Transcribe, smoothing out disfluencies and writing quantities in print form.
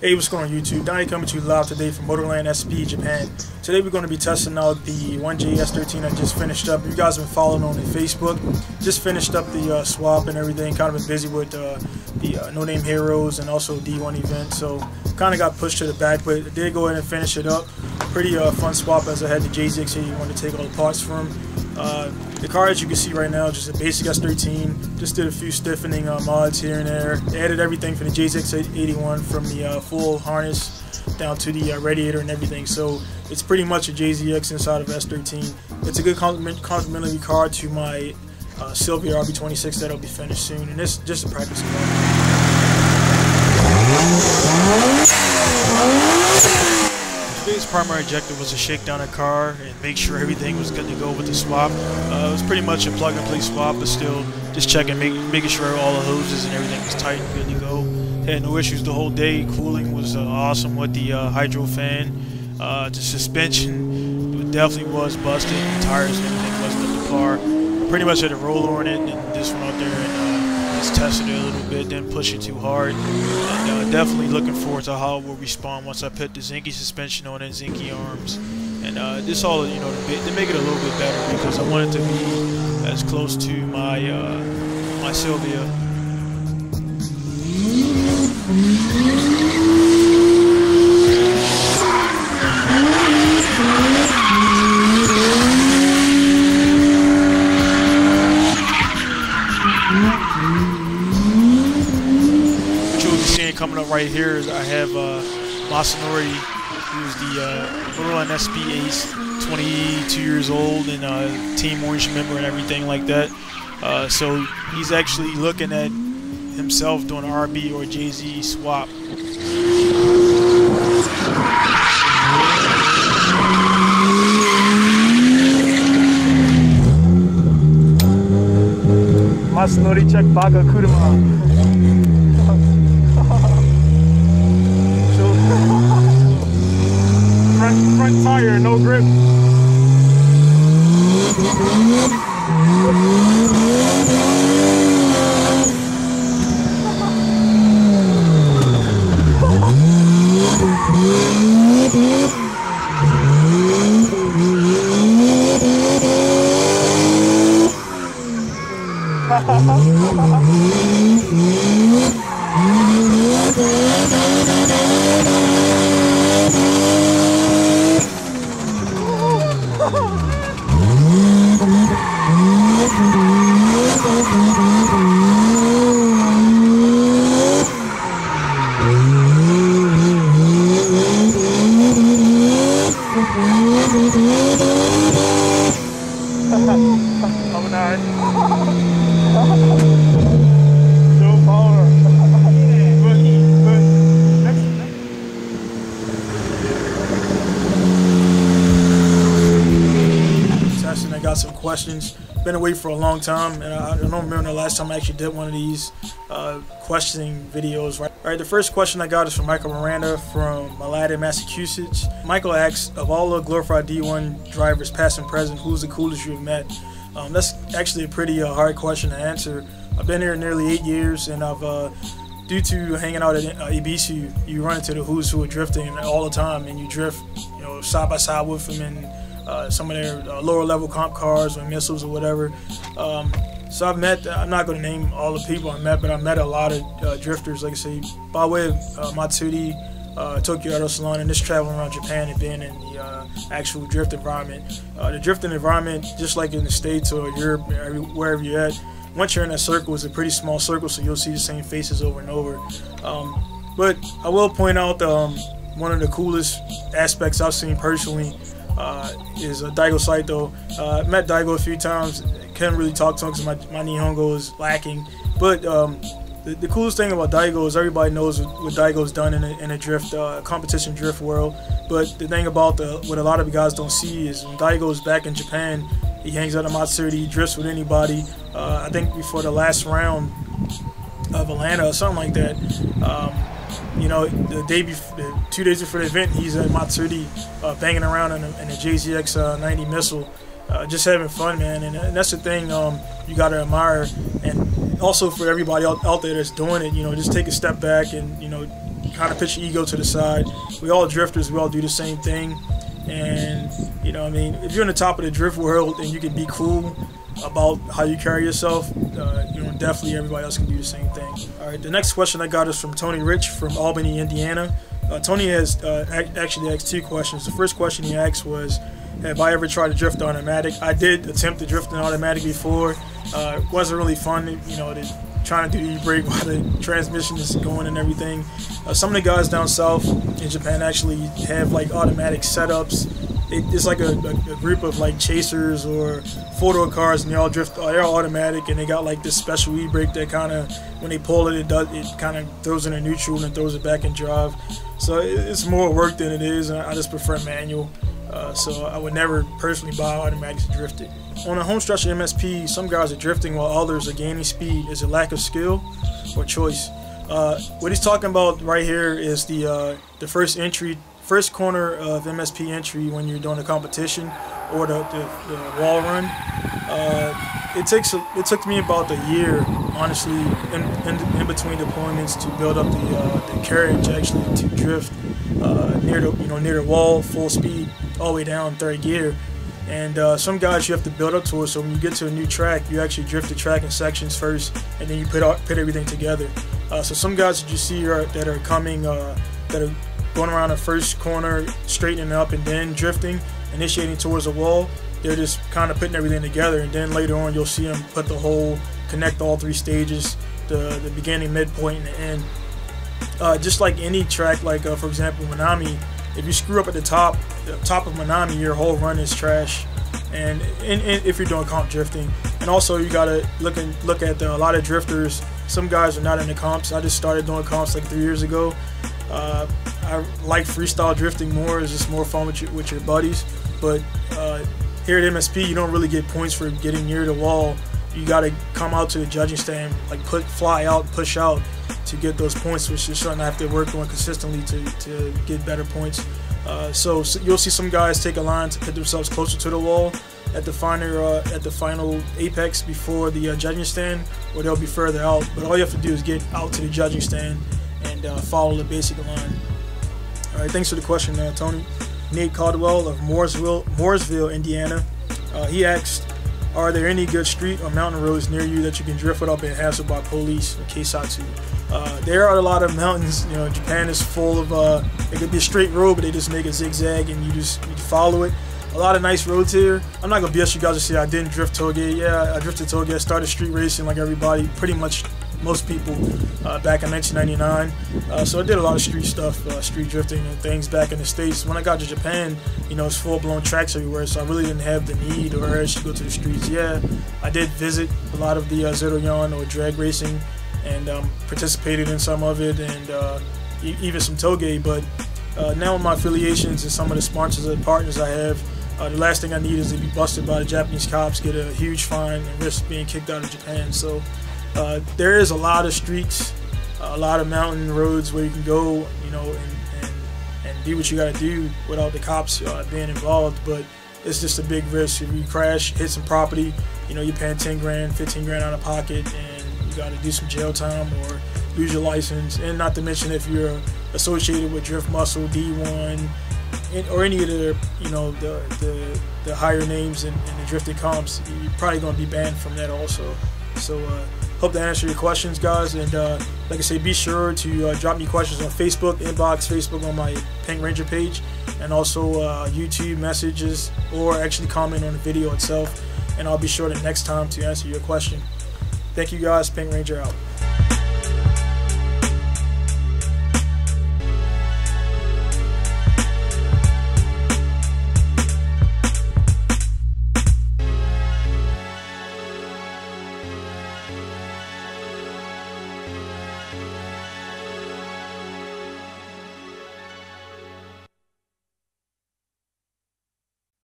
Hey, what's going on YouTube? Donnie coming to you live today from Motorland SP Japan. Today we're going to be testing out the 1JZ S13 I just finished up. You guys have been following on the Facebook. Just finished up the swap and everything. Kind of been busy with the No Name Heroes and also D1 event, so kind of got pushed to the back, but I did go ahead and finish it up. Pretty fun swap, as I had the JZ81 to take all the parts from. The car, as you can see right now, just a basic S13. Just did a few stiffening mods here and there. They added everything from the JZ81, from the full harness down to the radiator and everything. So it's pretty much a JZX inside of S13. It's a good complementary car to my Sylvia RB26 that'll be finished soon, and it's just a practice car. Today's primary objective was to shake down a car and make sure everything was good to go with the swap. It was pretty much a plug-and-play swap, but still just checking, making sure all the hoses and everything was tight and good to go. Had no issues the whole day. Cooling was awesome with the hydro fan. The suspension definitely was busted. The tires and everything wasn't up the car. Pretty much had a roller on it and just went out there and just tested it a little bit, didn't push it too hard. And definitely looking forward to how it will respond once I put the Zinky suspension on it, Zinky arms, and this all, you know, to make it a little bit better, because I want it to be as close to my my Sylvia. Coming up right here is I have Masanori, who's the Motorland SP Ace, 22 years old, and Team Orange member and everything like that. So he's actually looking at himself doing an RB or JZ swap. Masanori check baga kuruma. Front tire, no grip. I got some questions. Been away for a long time, and I don't remember the last time I actually did one of these questioning videos. Right, the first question I got is from Michael Miranda from Malada, Massachusetts. Michael asks, of all the glorified D1 drivers, past and present, who's the coolest you've met? That's actually a pretty hard question to answer. I've been here nearly 8 years, and I've due to hanging out at Ibisu, you run into the who's who are drifting all the time, and you drift, you know, side by side with them in some of their lower level comp cars or missiles or whatever. So I've met, I'm not going to name all the people I met, but I met a lot of drifters, like I say, by way of Matsuri, Tokyo Auto Salon, and just traveling around Japan and being in the actual drift environment. The drifting environment, just like in the States or Europe, wherever you're at, once you're in a circle, it's a pretty small circle, so you'll see the same faces over and over. But I will point out one of the coolest aspects I've seen personally is Daigo Saito. I met Daigo a few times. Couldn't really talk to him because my Nihongo is lacking. But the coolest thing about Daigo is everybody knows what Daigo's done in a drift competition drift world. But the thing about what a lot of you guys don't see is when Daigo's back in Japan, he hangs out at Matsuri, he drifts with anybody. I think before the last round of Atlanta or something like that, you know, the day before, 2 days before the event, he's at Matsuri banging around in a JZX 90 missile, just having fun, man. And that's the thing you got to admire. And also for everybody out there that's doing it, you know, just take a step back and, you know, kind of put your ego to the side. We all drifters, we all do the same thing. And, you know, I mean, if you're on the top of the drift world and you can be cool about how you carry yourself, you know, definitely everybody else can do the same thing. All right, the next question I got is from Tony Rich from Albany, Indiana. Tony has actually asked 2 questions. The first question he asked was, have I ever tried to drift automatic? I did attempt to drift in automatic before. It wasn't really fun, you know, trying to do the e-brake while the transmission is going and everything. Some of the guys down south in Japan actually have like automatic setups. It's like a group of like chasers or 4-door cars, and they all drift. They're all automatic, and they got like this special e-brake that kind of, when they pull it, it kind of throws it in neutral and then throws it back in drive. So it's more work than it is, and I just prefer manual. So I would never personally buy automatic to drift it. On a home stretch MSP, some guys are drifting while others are gaining speed. Is it lack of skill or choice? What he's talking about right here is the first corner of MSP entry when you're doing a competition or the wall run. It took me about a year, honestly, in between deployments to build up the courage actually to drift near the wall, full speed, all the way down 3rd gear. And some guys you have to build up to it, so when you get to a new track, you actually drift the track in sections first, and then you put everything together. So some guys that you see that are coming, that are going around the first corner, straightening up, and then drifting, initiating towards the wall, they're just kind of putting everything together, and then later on you'll see them connect all 3 stages, the beginning, midpoint, and the end. Just like any track, like for example Minami, if you screw up at the top of Minami, your whole run is trash. And if you're doing comp drifting, and also you gotta look at a lot of drifters. Some guys are not in the comps. I just started doing comps like 3 years ago. I like freestyle drifting more. It's just more fun with your buddies. But here at MSP, you don't really get points for getting near the wall. You got to come out to the judging stand, like fly out, push out to get those points, which is something I have to work on consistently to get better points. So you'll see some guys take a line to put themselves closer to the wall at the final apex before the judging stand, or they'll be further out. But all you have to do is get out to the judging stand and follow the basic line. All right, thanks for the question, Tony. Nate Caldwell of Mooresville, Indiana. He asked, are there any good street or mountain roads near you that you can drift without being hassled by police or keisatsu? There are a lot of mountains. You know, Japan is full of, it could be a straight road, but they just make a zigzag and you follow it. A lot of nice roads here. I'm not gonna BS you guys to say I didn't drift toge. Yeah, I drifted toge. I started street racing like everybody, pretty much most people, back in 1999. So I did a lot of street stuff, street drifting and things back in the States. When I got to Japan, you know, it's full-blown tracks everywhere, so I really didn't have the need or urge to go to the streets. Yeah, I did visit a lot of the Zeroyan or drag racing and participated in some of it, and even some toge. But now with my affiliations and some of the sponsors and partners I have, the last thing I need is to be busted by the Japanese cops, get a huge fine, and risk being kicked out of Japan. So there is a lot of streets, a lot of mountain roads where you can go, you know, and do what you got to do without the cops being involved. But it's just a big risk. If you crash, hit some property, you know, you're paying 10 grand, 15 grand out of pocket, and you got to do some jail time or lose your license. And not to mention if you're associated with Drift Muscle, D1, or any of the, you know, the higher names in the drifting comps, you're probably going to be banned from that also. So hope that answered your questions, guys. And like I say, be sure to drop me questions on Facebook, inbox Facebook on my Pink Ranger page, and also YouTube messages, or actually comment on the video itself, and I'll be sure the next time to answer your question. Thank you guys. Pink Ranger out.